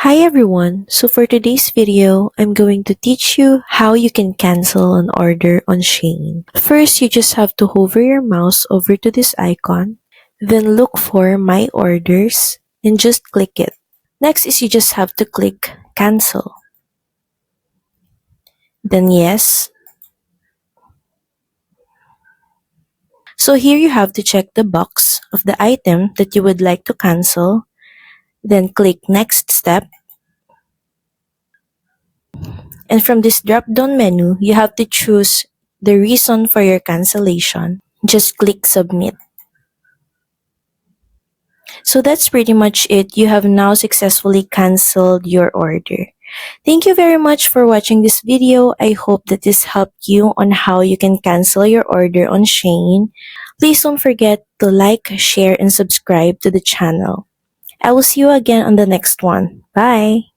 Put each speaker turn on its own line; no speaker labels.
Hi everyone, so for today's video, I'm going to teach you how you can cancel an order on Shein. First, you just have to hover your mouse over to this icon, then look for My Orders and just click it. Next is you just have to click Cancel. Then Yes. So here you have to check the box of the item that you would like to cancel, then click Next Step. And from this drop-down menu, you have to choose the reason for your cancellation. Just click Submit. So that's pretty much it. You have now successfully canceled your order. Thank you very much for watching this video. I hope that this helped you on how you can cancel your order on Shein. Please don't forget to like, share, and subscribe to the channel. I will see you again on the next one. Bye!